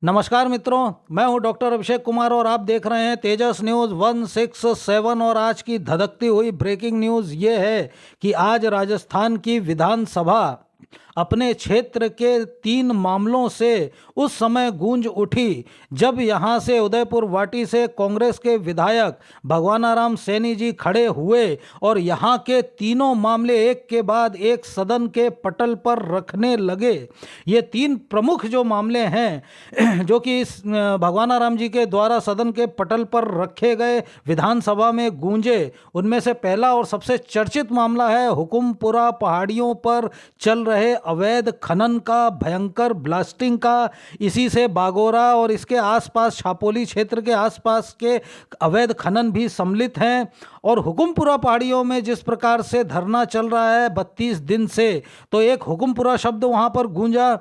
नमस्कार मित्रों, मैं हूं डॉक्टर अभिषेक कुमार और आप देख रहे हैं तेजस न्यूज़ 167। और आज की धधकती हुई ब्रेकिंग न्यूज़ ये है कि आज राजस्थान की विधानसभा अपने क्षेत्र के 3 मामलों से उस समय गूंज उठी जब यहां से उदयपुर वाटी से कांग्रेस के विधायक भगवानाराम सैनी जी खड़े हुए और यहां के तीनों मामले एक के बाद एक सदन के पटल पर रखने लगे। ये 3 प्रमुख जो मामले हैं जो कि इस भगवानाराम जी के द्वारा सदन के पटल पर रखे गए विधानसभा में गूंजे, उनमें से पहला और सबसे चर्चित मामला है हुकुमपुरा पहाड़ियों पर चल रहे अवैध खनन का, भयंकर ब्लास्टिंग का। इसी से बागोरा और इसके आसपास छापोली क्षेत्र के आसपास के अवैध खनन भी सम्मिलित हैं। और हुकुमपुरा पहाड़ियों में जिस प्रकार से धरना चल रहा है 32 दिन से, तो एक हुकुमपुरा शब्द वहां पर गूंजा,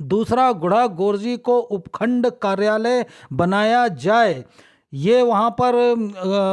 दूसरा गुढ़ा गोरजी को उपखंड कार्यालय बनाया जाए, ये वहाँ पर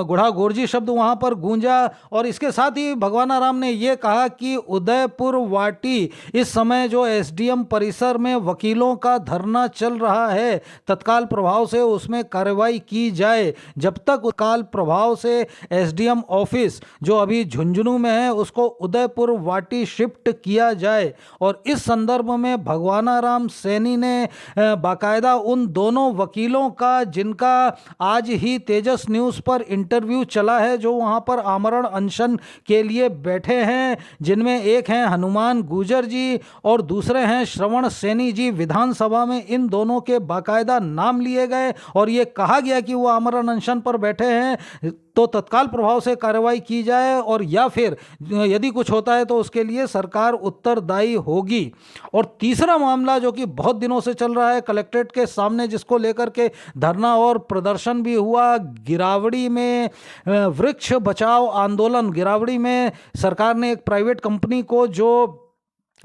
गुढ़ा गोरजी शब्द वहाँ पर गूंजा। और इसके साथ ही भगवानाराम ने ये कहा कि उदयपुर वाटी इस समय जो एसडीएम परिसर में वकीलों का धरना चल रहा है, तत्काल प्रभाव से उसमें कार्रवाई की जाए। जब तक तत्काल प्रभाव से एसडीएम ऑफिस जो अभी झुंझुनू में है उसको उदयपुर वाटी शिफ्ट किया जाए। और इस संदर्भ में भगवानाराम सैनी ने बाकायदा उन दोनों वकीलों का, जिनका आज ही तेजस न्यूज़ पर इंटरव्यू चला है, जो वहां पर आमरण अनशन के लिए बैठे हैं, जिनमें एक हैं हनुमान गुर्जर जी और दूसरे हैं श्रवण सैनी जी, विधानसभा में इन दोनों के बाकायदा नाम लिए गए और ये कहा गया कि वो आमरण अनशन पर बैठे हैं तो तत्काल प्रभाव से कार्रवाई की जाए, और या फिर यदि कुछ होता है तो उसके लिए सरकार उत्तरदायी होगी। और तीसरा मामला जो कि बहुत दिनों से चल रहा है कलेक्ट्रेट के सामने, जिसको लेकर के धरना और प्रदर्शन भी हुआ, गिरावड़ी में वृक्ष बचाओ आंदोलन। गिरावड़ी में सरकार ने एक प्राइवेट कंपनी को जो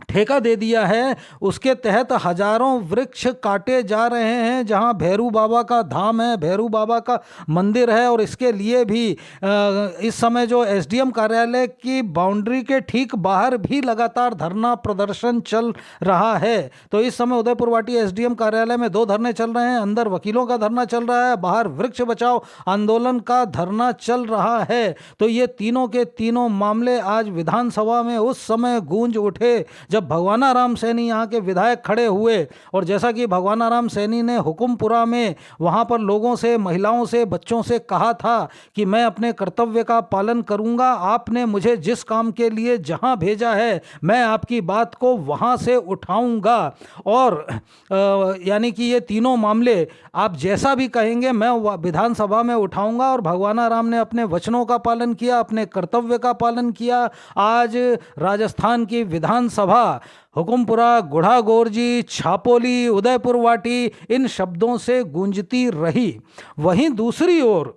ठेका दे दिया है, उसके तहत हजारों वृक्ष काटे जा रहे हैं, जहां भैरू बाबा का धाम है, भैरू बाबा का मंदिर है। और इसके लिए भी इस समय जो एसडीएम कार्यालय की बाउंड्री के ठीक बाहर भी लगातार धरना प्रदर्शन चल रहा है। तो इस समय उदयपुर वाटी एसडीएम कार्यालय में 2 धरने चल रहे हैं, अंदर वकीलों का धरना चल रहा है, बाहर वृक्ष बचाओ आंदोलन का धरना चल रहा है। तो ये तीनों के तीनों मामले आज विधानसभा में उस समय गूंज उठे जब भगवानाराम सैनी यहाँ के विधायक खड़े हुए। और जैसा कि भगवानाराम सैनी ने हुकुमपुरा में वहाँ पर लोगों से, महिलाओं से, बच्चों से कहा था कि मैं अपने कर्तव्य का पालन करूँगा, आपने मुझे जिस काम के लिए जहाँ भेजा है मैं आपकी बात को वहाँ से उठाऊँगा। और यानी कि ये तीनों मामले आप जैसा भी कहेंगे मैं विधानसभा में उठाऊँगा। और भगवानाराम ने अपने वचनों का पालन किया, अपने कर्तव्य का पालन किया। आज राजस्थान की विधानसभा हुकुमपुरा, गुढ़ा गोरजी, छापोली, उदयपुर वाटी इन शब्दों से गूंजती रही। वहीं दूसरी ओर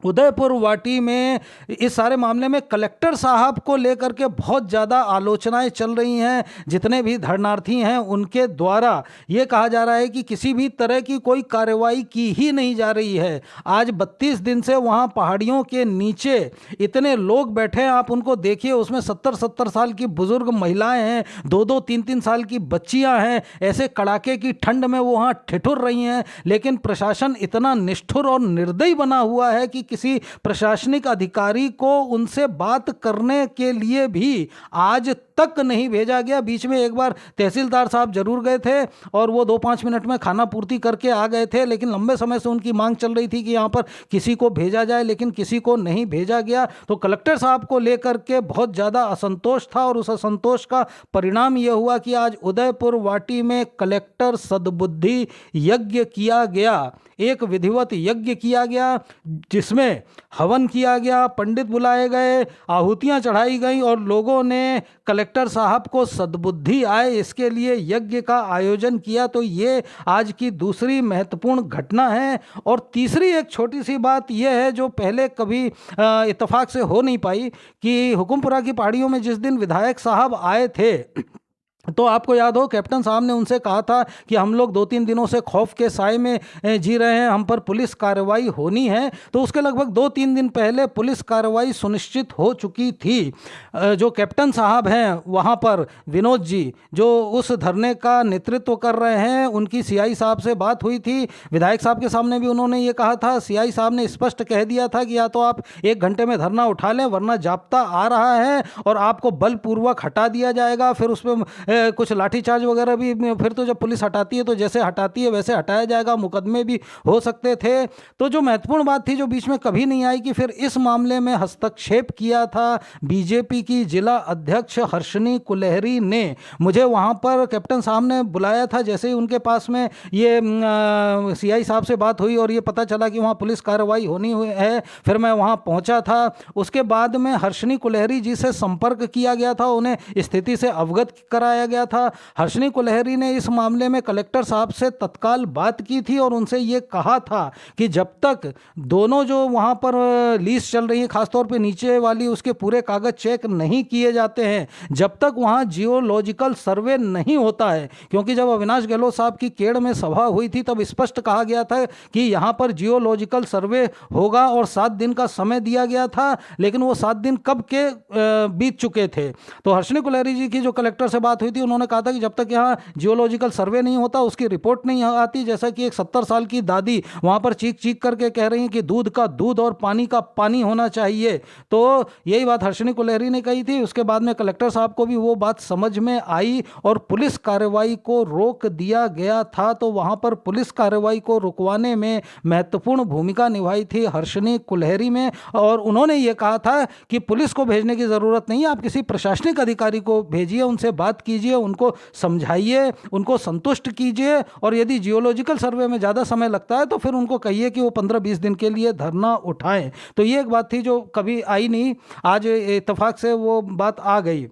उदयपुर वाटी में इस सारे मामले में कलेक्टर साहब को लेकर के बहुत ज़्यादा आलोचनाएं चल रही हैं। जितने भी धरनार्थी हैं उनके द्वारा ये कहा जा रहा है कि किसी भी तरह की कोई कार्रवाई की ही नहीं जा रही है। आज 32 दिन से वहाँ पहाड़ियों के नीचे इतने लोग बैठे हैं, आप उनको देखिए, उसमें 70-70 साल की बुजुर्ग महिलाएं हैं, 2-2, 3-3 साल की बच्चियां हैं। ऐसे कड़ाके की ठंड में वो वहाँ ठिठुर रही हैं, लेकिन प्रशासन इतना निष्ठुर और निर्दयी बना हुआ है कि किसी प्रशासनिक अधिकारी को उनसे बात करने के लिए भी आज तक नहीं भेजा गया। बीच में एक बार तहसीलदार साहब जरूर गए थे और वो 2-5 मिनट में खाना पूर्ति करके आ गए थे, लेकिन लंबे समय से उनकी मांग चल रही थी कि यहाँ पर किसी को भेजा जाए, लेकिन किसी को नहीं भेजा गया। तो कलेक्टर साहब को लेकर के बहुत ज़्यादा असंतोष था और उस असंतोष का परिणाम यह हुआ कि आज उदयपुर वाटी में कलेक्टर सद्बुद्धि यज्ञ किया गया, एक विधिवत यज्ञ किया गया जिसमें हवन किया गया, पंडित बुलाए गए, आहुतियां चढ़ाई गई और लोगों ने कलेक्टर साहब को सद्बुद्धि आए इसके लिए यज्ञ का आयोजन किया। तो ये आज की दूसरी महत्वपूर्ण घटना है। और तीसरी एक छोटी सी बात यह है जो पहले कभी इत्तेफाक से हो नहीं पाई कि हुकुमपुरा की पहाड़ियों में जिस दिन विधायक साहब आए थे तो आपको याद हो कैप्टन साहब ने उनसे कहा था कि हम लोग 2-3 दिनों से खौफ के साए में जी रहे हैं, हम पर पुलिस कार्रवाई होनी है। तो उसके लगभग 2-3 दिन पहले पुलिस कार्रवाई सुनिश्चित हो चुकी थी। जो कैप्टन साहब हैं वहाँ पर विनोद जी, जो उस धरने का नेतृत्व कर रहे हैं, उनकी सीआई साहब से बात हुई थी। विधायक साहब के सामने भी उन्होंने ये कहा था, सीआई साहब ने स्पष्ट कह दिया था कि या तो आप 1 घंटे में धरना उठा लें वरना जाप्ता आ रहा है और आपको बलपूर्वक हटा दिया जाएगा। फिर उस पर कुछ लाठीचार्ज वगैरह भी, फिर तो जब पुलिस हटाती है तो जैसे हटाती है वैसे हटाया जाएगा, मुकदमे भी हो सकते थे। तो जो महत्वपूर्ण बात थी जो बीच में कभी नहीं आई कि फिर इस मामले में हस्तक्षेप किया था बीजेपी की जिला अध्यक्ष हर्षनी कुलहरी ने। मुझे वहां पर कैप्टन साहब ने बुलाया था, जैसे ही उनके पास में ये सीआई साहब से बात हुई और ये पता चला कि वहाँ पुलिस कार्रवाई होनी है, फिर मैं वहाँ पहुँचा था। उसके बाद में हर्षनी कुलहरी जी से संपर्क किया गया था, उन्हें स्थिति से अवगत कराया गया था। हर्षनी कुलहरी ने इस मामले में कलेक्टर साहब से तत्काल बात की थी और उनसे ये कहा था कि जब तक दोनों जो वहाँ पर लीज चल रही है, खासतौर पे नीचे वाली, उसके पूरे कागज चेक नहीं किए जाते हैं, जब तक वहाँ जियोलॉजिकल सर्वे नहीं होता है, क्योंकि जब अविनाश गहलोत साहब की केड़ में सभा हुई थी तब स्पष्ट कहा गया था कि यहाँ पर जियोलॉजिकल सर्वे होगा और 7 दिन का समय दिया गया था, लेकिन वो 7 दिन कब के बीत चुके थे। तो हर्षनी कुलहरी जी की जो कलेक्टर से बात हुई थी, उन्होंने कहा था कि जब तक यहाँ जियोलॉजिकल सर्वे नहीं होता उसकी रिपोर्ट नहीं आती। जैसा कि एक 70 साल की दादी वहाँ पर चीख चीख करके कह रही हैं कि दूध का दूध और पानी का पानी होना चाहिए, तो यही बात हर्षनी कुलहरी ने कही थी। उसके बाद में कलेक्टर साहब को भी वो बात समझ में आई और पुलिस कार्रवाई को रोक दिया गया था। तो वहाँ पर पुलिस कार्रवाई को रुकवाने में महत्वपूर्ण भूमिका निभाई थी हर्षनी कुलहरी में, और उन्होंने ये कहा था कि पुलिस को भेजने की ज़रूरत नहीं है, आप किसी प्रशासनिक अधिकारी को भेजिए, उनसे बात कीजिए, उनको समझाइए, उनको संतुष्ट कीजिए, और यदि जियोलॉजिकल सर्वे में ज़्यादा समय लगता है तो फिर उनको कहिए कि वो 15-20 दिन के लिए धरना उठाएं। तो ये एक बात थी जो कभी आई नहीं, आज इत्तेफाक से वो बात आ गई।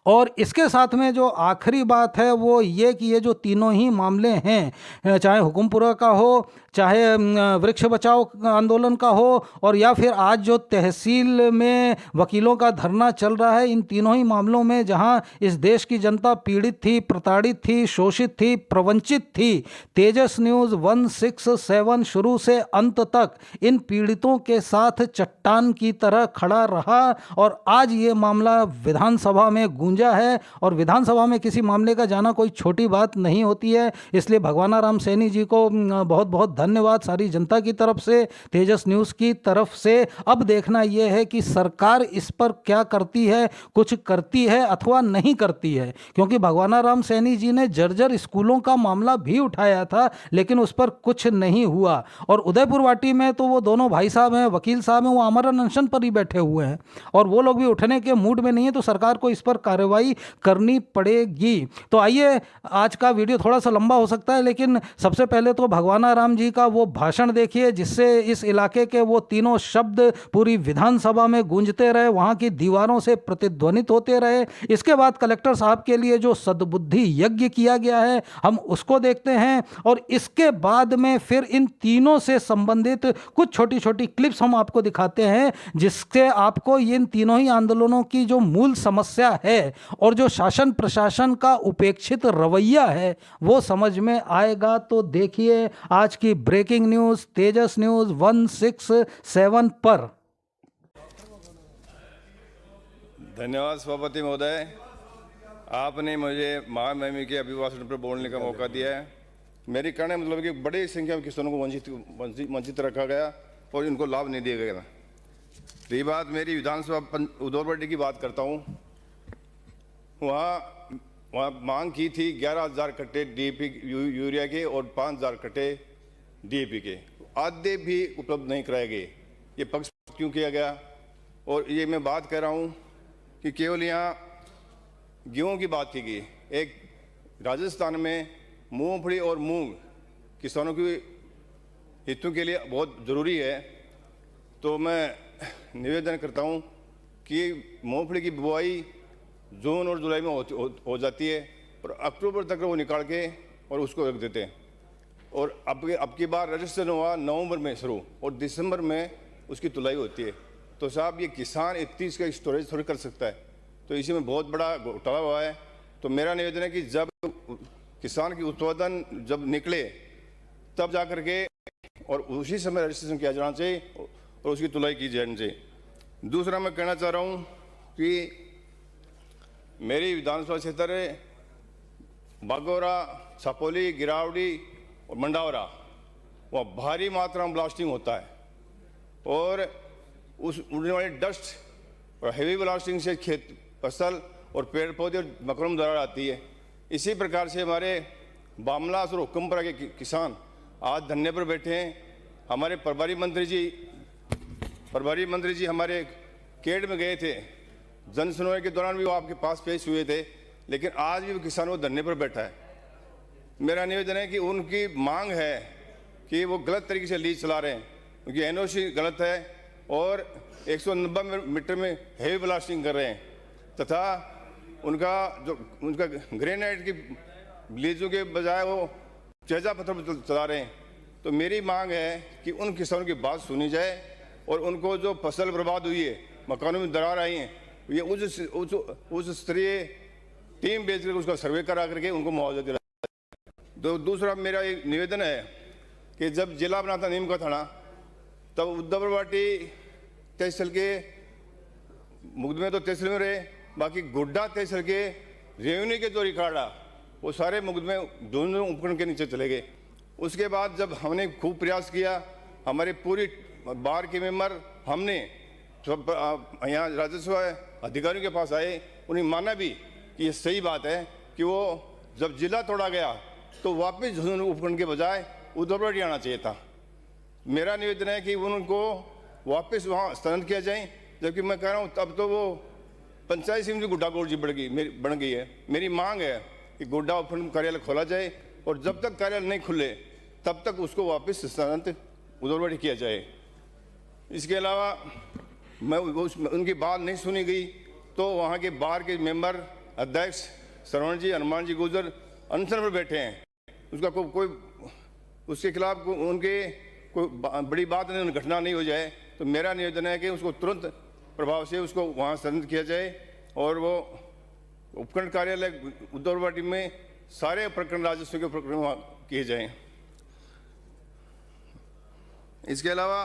और इसके साथ में जो आखिरी बात है वो ये कि ये जो तीनों ही मामले हैं, चाहे हुकुमपुरा का हो, चाहे वृक्ष बचाओ आंदोलन का हो, और या फिर आज जो तहसील में वकीलों का धरना चल रहा है, इन तीनों ही मामलों में जहां इस देश की जनता पीड़ित थी, प्रताड़ित थी, शोषित थी, प्रवंचित थी, तेजस न्यूज़ 167 शुरू से अंत तक इन पीड़ितों के साथ चट्टान की तरह खड़ा रहा। और आज ये मामला विधानसभा में गूंजा है, और विधानसभा में किसी मामले का जाना कोई छोटी बात नहीं होती है। इसलिए भगवानाराम सैनी जी को बहुत बहुत धन्यवाद सारी जनता की तरफ से, तेजस न्यूज़ की तरफ से। अब देखना यह है कि सरकार इस पर क्या करती है, कुछ करती है अथवा नहीं करती है, क्योंकि भगवानाराम सैनी जी ने जर्जर स्कूलों का मामला भी उठाया था लेकिन उस पर कुछ नहीं हुआ। और उदयपुर वाटी में तो वो दोनों भाई साहब हैं, वकील साहब हैं, वो आमरण अनशन पर ही बैठे हुए हैं और वो लोग भी उठने के मूड में नहीं है, तो सरकार को इस पर कार्रवाई करनी पड़ेगी। तो आइए, आज का वीडियो थोड़ा सा लंबा हो सकता है, लेकिन सबसे पहले तो भगवानाराम जी का वो भाषण देखिए जिससे इस इलाके के वो तीनों शब्द पूरी विधानसभा में गूंजते रहे, वहां की दीवारों से प्रतिध्वनित होते रहे। इसके बाद कलेक्टर साहब के लिए जो सद्बुद्धि यज्ञ किया गया है हम उसको देखते हैं, और इसके बाद में फिर इन तीनों से संबंधित कुछ छोटी छोटी क्लिप्स हम आपको दिखाते हैं जिससे आपको इन तीनों ही आंदोलनों की जो मूल समस्या है और जो शासन प्रशासन का उपेक्षित रवैया है वो समझ में आएगा। तो देखिए आज की ब्रेकिंग न्यूज़ तेजस न्यूज़ 167 पर। धन्यवाद सभापति महोदय, आपने मुझे महामहिम के अभिभाषण पर बोलने का मौका दिया है। मेरी कहने मतलब कि बड़ी संख्या में किसानों को वंचित रखा गया और इनको लाभ नहीं दिया गया। रही बात मेरी विधानसभा उदौरवाटी की बात करता हूँ, वहाँ मांग की थी 11,000 कट्टे डीएपी यूरिया के और 5,000 कट्टे डीएपी के, आधे भी उपलब्ध नहीं कराए गए। ये पक्षपात क्यों किया गया? और ये मैं बात कर रहा हूँ कि केवल यहाँ गेहूँ की बात की गई, एक राजस्थान में मूंगफली और मूंग किसानों के हितों के लिए बहुत ज़रूरी है। तो मैं निवेदन करता हूँ कि मूंगफली की बुआई जून और जुलाई में हो जाती है और अक्टूबर तक वो निकाल के और उसको रख देते हैं, और अब की बार रजिस्ट्रेशन हुआ नवंबर में शुरू और दिसंबर में उसकी तुलाई होती है। तो साहब ये किसान 31 का स्टोरेज थोड़ी कर सकता है, तो इसी में बहुत बड़ा घोटाला हुआ है। तो मेरा निवेदन है कि जब किसान की उत्पादन जब निकले तब जा करके और उसी समय रजिस्ट्रेशन किया जाना चाहिए और उसकी तुलाई की जानी चाहिए। दूसरा मैं कहना चाह रहा हूँ कि मेरी विधानसभा क्षेत्र बागोरा, छपोली, गिरावड़ी और मंडावरा वहाँ भारी मात्रा में ब्लास्टिंग होता है और उस उड़ने वाली डस्ट और हेवी ब्लास्टिंग से खेत, फसल और पेड़ पौधे और मकानों में दरार आती है। इसी प्रकार से हमारे बामलास और हुक्मपुरा के किसान आज धरने पर बैठे हैं। हमारे प्रभारी मंत्री जी हमारे केड में गए थे, जन सुनवाई के दौरान भी वो आपके पास पेश हुए थे, लेकिन आज भी वो किसानों धरने पर बैठा है। मेरा निवेदन है कि उनकी मांग है कि वो गलत तरीके से लीज चला रहे हैं, उनकी एनओसी गलत है और 190 मीटर में हेवी ब्लास्टिंग कर रहे हैं तथा उनका ग्रेनाइट की लीजों के बजाय वो चेजा पत्थर पर चला रहे हैं। तो मेरी मांग है कि उन किसानों की बात सुनी जाए और उनको जो फसल बर्बाद हुई है, मकानों में दरार आई हैं, ये उस स्तरीय टीम भेज कर उसका सर्वे करा करके उनको मुआवजा दिलाए। तो दूसरा मेरा एक निवेदन है कि जब जिला बना था नीम का थाना, तब उद्धववाटी तहसील के मुकदमे तो तहसील में रहे, बाकी गोड्डा तहसील के रेवेन्यू के जो रिकॉर्ड आ वो सारे मुकदमे दोनों उपकरण के नीचे चले गए। उसके बाद जब हमने खूब प्रयास किया, हमारे पूरी बार के मेंबर हमने यहाँ राजस्व अधिकारियों के पास आए, उन्हें माना भी कि ये सही बात है कि वो जब जिला तोड़ा गया तो वापस उपकरण के बजाय उद्धववाटी आना चाहिए था। मेरा निवेदन है कि उनको वापस वहाँ स्थानांतरित किया जाए, जबकि मैं कह रहा हूँ तब तो वो पंचायत समिति गोड्डा कोर्ट जी बन गई है। मेरी मांग है कि गोड्डा उपखंड कार्यालय खोला जाए और जब तक कार्यालय नहीं खुले तब तक उसको वापस स्थानांतरित उद्धववाटी किया जाए। इसके अलावा मैं उनकी बात नहीं सुनी गई तो वहाँ के बार के मेंबर अध्यक्ष श्रवण जी, हनुमान जी गुजर अनशन पर बैठे हैं। उसका कोई उसके खिलाफ उनके कोई बड़ी बात नहीं, घटना नहीं हो जाए। तो मेरा निवेदन है कि उसको तुरंत प्रभाव से उसको वहाँ स्थानांतरित किया जाए और वो उपखंड कार्यालय उद्धववाटी में सारे प्रकरण राजस्व के प्रकरण वहाँ किए जाएं। इसके अलावा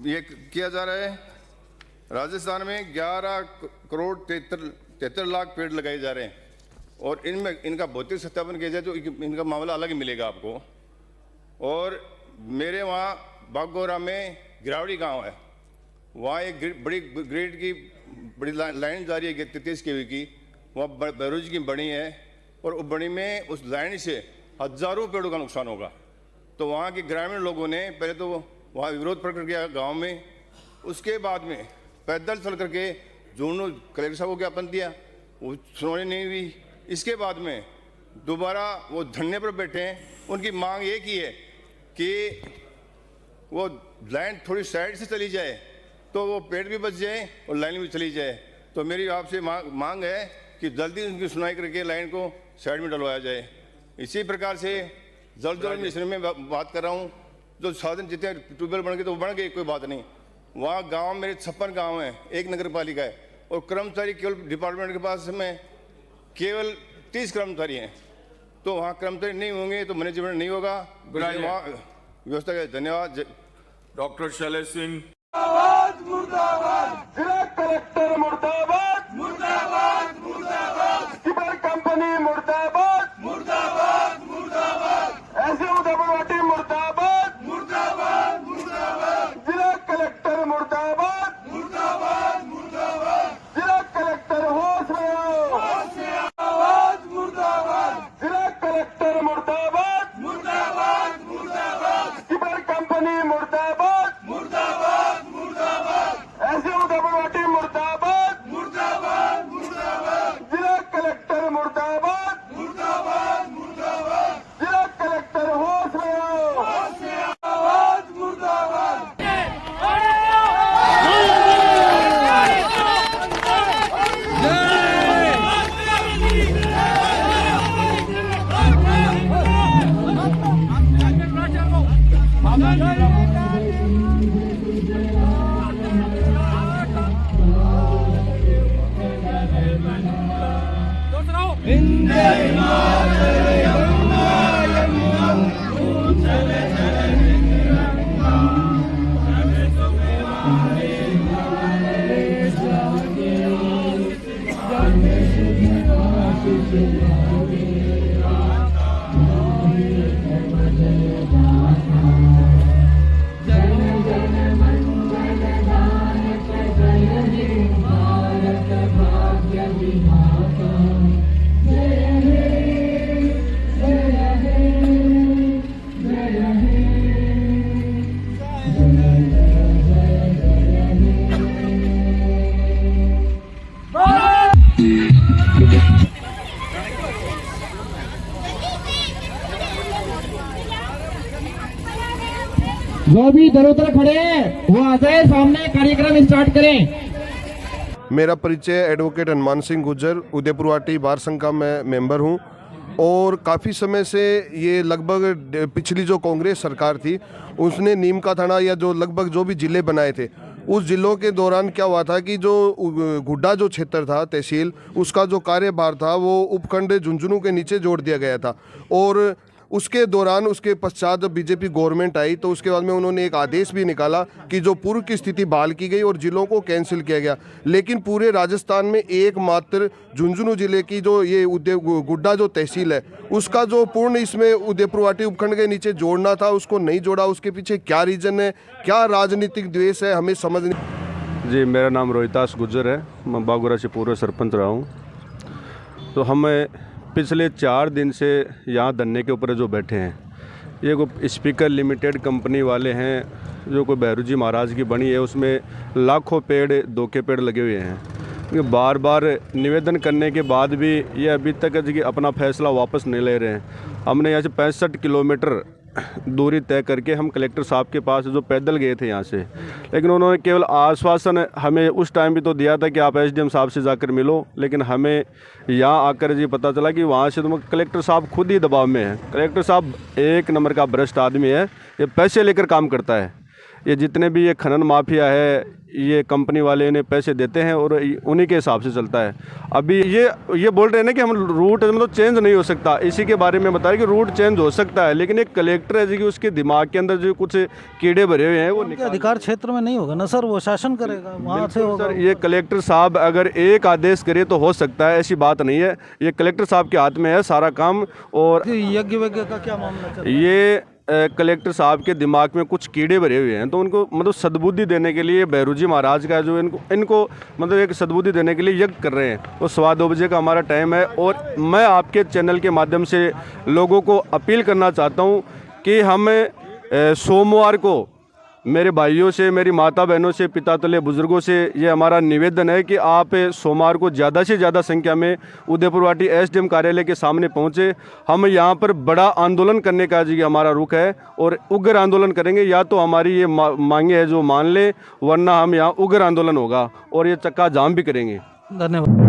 ये किया जा रहा है, राजस्थान में 11 करोड़ 73 लाख पेड़ लगाए जा रहे हैं और इनमें इनका भौतिक सत्यापन किया जाए तो इनका मामला अलग मिलेगा आपको। और मेरे वहाँ बागोरा में गिरावड़ी गांव है, वहाँ एक बड़ी ग्रिड की बड़ी लाइन जा रही है 33 kV की, वहाँ बैरोज की बनी है और उस बनी में उस लाइन से हजारों पेड़ों का नुकसान होगा। तो वहाँ के ग्रामीण लोगों ने पहले तो वहाँ विरोध प्रकट किया गांव में, उसके बाद में पैदल चल करके जोनों कलेक्टर साहब को ज्ञापन दिया, वो सुनवाई नहीं हुई। इसके बाद में दोबारा वो धरने पर बैठे हैं। उनकी मांग ये की है कि वो लाइन थोड़ी साइड से चली जाए तो वो पेड़ भी बच जाए और लाइन भी चली जाए। तो मेरी आपसे मांग है कि जल्दी उनकी सुनवाई करके लाइन को साइड में डलवाया जाए। इसी प्रकार से जल जीवन मिशन में बात कर रहा हूँ, जो साधन जितने ट्यूबवेल बन गए तो वो बन गए, कोई बात नहीं। वहाँ गांव मेरे 56 गांव हैं, एक नगर पालिका है और कर्मचारी केवल डिपार्टमेंट के पास में केवल 30 कर्मचारी हैं। तो वहाँ कर्मचारी नहीं होंगे तो मैनेजमेंट नहीं होगा, वहाँ व्यवस्था का। धन्यवाद। डॉक्टर शैलेश सिंह। मुर्दाबाद, जिला कलेक्टर मुर्दाबाद, मुर्दाबाद, मुर्दाबाद, सिबर कंपनी मुर्दाबाद, मुर्दाबाद, मुर्दाबाद, ऐसे उद्धववाटी मुर्दाबाद, मुर्दाबाद, मुर्दाबाद, जिला कलेक्टर मुर्दाबाद, मुर्दाबाद, मुर्दाबाद, जिला कलेक्टर होश में आओ, मुर्दाबाद, जिला कलेक्टर मुर्दाबाद, मुर्दाबाद, मुर्दाबाद, सिबर कंपनी मुर्दाबाद, मुर्दाबाद, मुर्दाबाद, ऐसे जो भी इधर उधर खड़े हैं वो आ जाए सामने, कार्यक्रम स्टार्ट करें। मेरा परिचय एडवोकेट हनुमान सिंह गुज्जर, उदयपुरवाटी बार संघ का मैं मेंबर हूं और काफ़ी समय से ये लगभग पिछली जो कांग्रेस सरकार थी उसने नीम का थाना या जो लगभग जो भी ज़िले बनाए थे, उस ज़िलों के दौरान क्या हुआ था कि जो गुड्डा जो क्षेत्र था तहसील, उसका जो कार्यभार था वो उपखंड झुंझुनू के नीचे जोड़ दिया गया था। और उसके दौरान उसके पश्चात बीजेपी गवर्नमेंट आई तो उसके बाद में उन्होंने एक आदेश भी निकाला कि जो पूर्व की स्थिति बहाल की गई और ज़िलों को कैंसिल किया गया। लेकिन पूरे राजस्थान में एकमात्र झुंझुनू ज़िले की जो ये गुड्डा जो तहसील है उसका जो पूर्ण इसमें उदयपुरवाटी उपखंड के नीचे जोड़ना था उसको नहीं जोड़ा। उसके पीछे क्या रीज़न है, क्या राजनीतिक द्वेष है, हमें समझ नहीं। जी, मेरा नाम रोहितास गुज्जर है, मैं बागुरा से पूर्व सरपंच रहा हूँ। तो हमें पिछले 4 दिन से यहाँ धरने के ऊपर जो बैठे हैं ये कोई स्पीकर लिमिटेड कंपनी वाले हैं, जो कोई भैरू जी महाराज की बनी है, उसमें लाखों पेड़, 2 के पेड़ लगे हुए हैं। बार बार निवेदन करने के बाद भी ये अभी तक कि अपना फैसला वापस नहीं ले रहे हैं। हमने यहाँ से 65 किलोमीटर दूरी तय करके हम कलेक्टर साहब के पास जो पैदल गए थे यहाँ से, लेकिन उन्होंने केवल आश्वासन हमें उस टाइम भी तो दिया था कि आप एसडीएम साहब से जाकर मिलो, लेकिन हमें यहाँ आकर जी पता चला कि वहाँ से तो कलेक्टर साहब खुद ही दबाव में है। कलेक्टर साहब 1 नंबर का भ्रष्ट आदमी है, ये पैसे लेकर काम करता है। ये जितने भी ये खनन माफिया है, ये कंपनी वाले इन्हें पैसे देते हैं और उन्हीं के हिसाब से चलता है। अभी ये बोल रहे हैं ना कि हम रूट मतलब चेंज नहीं हो सकता, इसी के बारे में बता रहे कि रूट चेंज हो सकता है, लेकिन एक कलेक्टर है जी कि उसके दिमाग के अंदर जो कुछ कीड़े भरे हुए हैं वो अधिकार क्षेत्र में नहीं होगा ना सर, वो शासन करेगा वहाँ से होगा। सर, ये कलेक्टर साहब अगर एक आदेश करे तो हो सकता है, ऐसी बात नहीं है। ये कलेक्टर साहब के हाथ में है सारा काम। और यज्ञ वज्ञ का क्या मामला चल रहा है? ये कलेक्टर साहब के दिमाग में कुछ कीड़े भरे हुए हैं, तो उनको मतलब सद्बुद्धि देने के लिए भैरू जी महाराज का जो इनको मतलब एक सद्बुद्धि देने के लिए यज्ञ कर रहे हैं। वो 2:15 बजे का हमारा टाइम है और मैं आपके चैनल के माध्यम से लोगों को अपील करना चाहता हूं कि हम सोमवार को मेरे भाइयों से, मेरी माता बहनों से, पिता तले बुजुर्गों से ये हमारा निवेदन है कि आप सोमवार को ज़्यादा से ज़्यादा संख्या में उदयपुरवाटी एसडीएम कार्यालय के सामने पहुँचे। हम यहाँ पर बड़ा आंदोलन करने का जी हमारा रुख है और उग्र आंदोलन करेंगे। या तो हमारी ये मांगे है जो मान लें, वरना हम यहाँ उग्र आंदोलन होगा और ये चक्का जाम भी करेंगे। धन्यवाद।